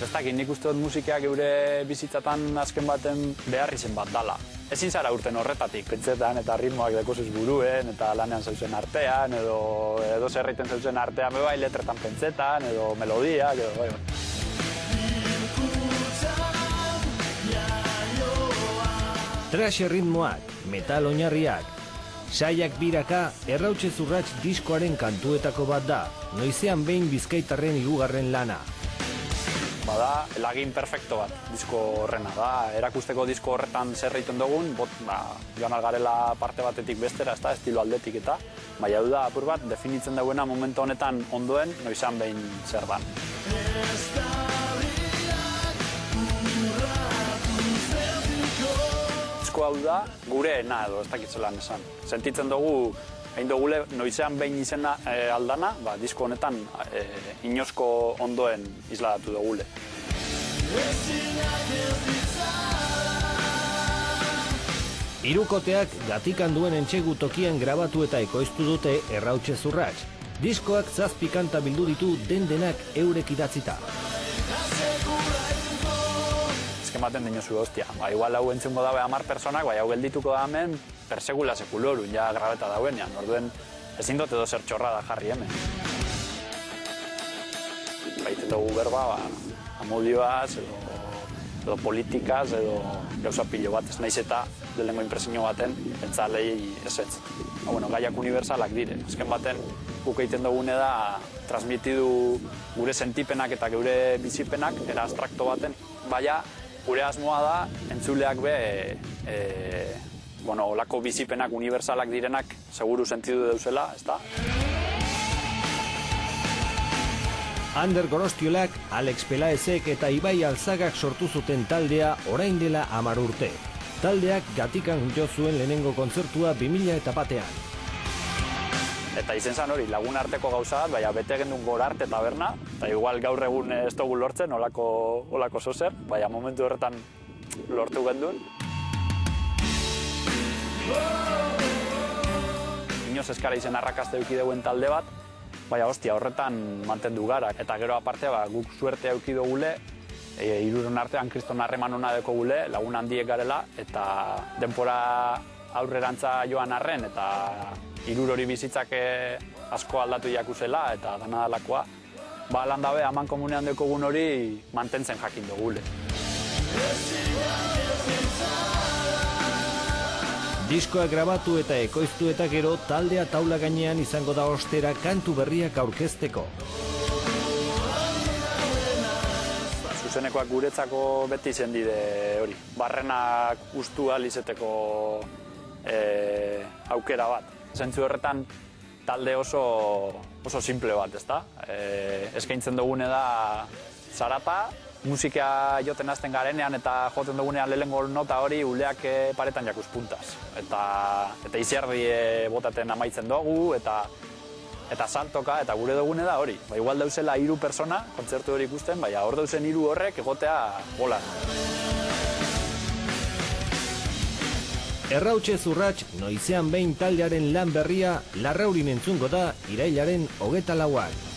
Ez dakit, nik uste dut musikak geure bizitzatan azken baten behar izen bat dala. Ezin zara urten horretatik, pentsetan eta ritmoak dekozuz buruen, eta lanean zauzen artean, edo zerreiten zauzen artean, bai letretan pentsetan, edo melodiak, edo bai. Trash ritmoak, metal oinarriak, saiak biraka Errautse Zurrats diskoaren kantuetako bat da, noizean behin Bizkaitarren hirugarren lana. Bada, lagin perfecto bat, disko horrena da. Erakusteko disko horretan zer egiten dugun, joan algarela parte batetik bestera, ez da, estilo aldetik eta, baina du da, apur bat, definitzen duena momentu honetan ondoen, noizan behin zer dan. Disko hau da, gureena edo, ez dakitzelan esan. Sentitzen dugu, egin dugule, noizean behin izena aldana, disko honetan inoizko ondoen isladatu dugule. Hirukoteak Gatikan duen entsegu tokian grabatu eta ekoiztu dute Errautse Zurrats. Diskoak 7 kanta bildu ditu denak eurek idatzita. Ezken baten dinozu hostia. Igual hau entzungo dabe 10 personak, hau geldituko da hemen, persegula sekuloru, ja grabeta dauenean. Orduen, ezin dut edo zer txorra da jarri hemen. Baiten dugu berba, amodioaz, edo politikaz, edo gauza pilo bat, ez naiz eta lehenengo impresio baten, entzalei ezetz. Gaiak unibersalak dire. Ezken baten, guk egiten dugune da, transmitidu gure sentipenak eta gure bizipenak, era abstrakto baten, baina gure asmoa da, entzuleak olako bizipenak unibersalak direnak, seguru sentidu deuzela, ez da? Ander Gorostiolak, Alex Pelaezek eta Ibai Alzagak sortu zuten taldea orain dela 10 urte. Taldeak Gatikan jo zuen lehenengo kontzertua 2001an. Eta izen zan hori, lagun arteko gauza bat, baina bete gendun Gora Arte taberna, eta igual gaur egun ez dugu lortzen, olako zozer, baina momentu horretan lortu gendun. Inoz eskara izen arrakaste eduki duen talde bat, baina hostia horretan mantendu gara. Eta gero aparte guk suerte eduki dugule, hiruron artean kriston harreman hona deko gule, lagun handiek garela, eta denpora aurrerantza joan arren, eta hirur hori bizitzak asko aldatu jakuzela, eta dana dalakoa. Lan dabe, haman komunean dekogun hori mantentzen jakin dugule. Diskoa grabatu eta ekoiztu eta gero taldea taula gainean izango da ostera kantu berriak aurkezteko. Zuzenekoak guretzako beti izen dide hori. Barrenak ustu ahal izeteko aukera bat. Zentzu horretan talde oso simple bat, ezta? Eskaintzen dugune da zarata, musika joten hasten garenean eta joten dugunean lehenengo nota hori uleak paretan jakuz puntaz. Eta izerdi botaten amaitzen dugu, eta saltoka, eta gure dugune da hori. Igual dauzela 3 persona, kontzertu hori ikusten, baina hor dauzen 3 horrek egotea gola. Errautse Zurrats noizean behin taldearen lan berria Larraurin entzungo da irailaren 24an.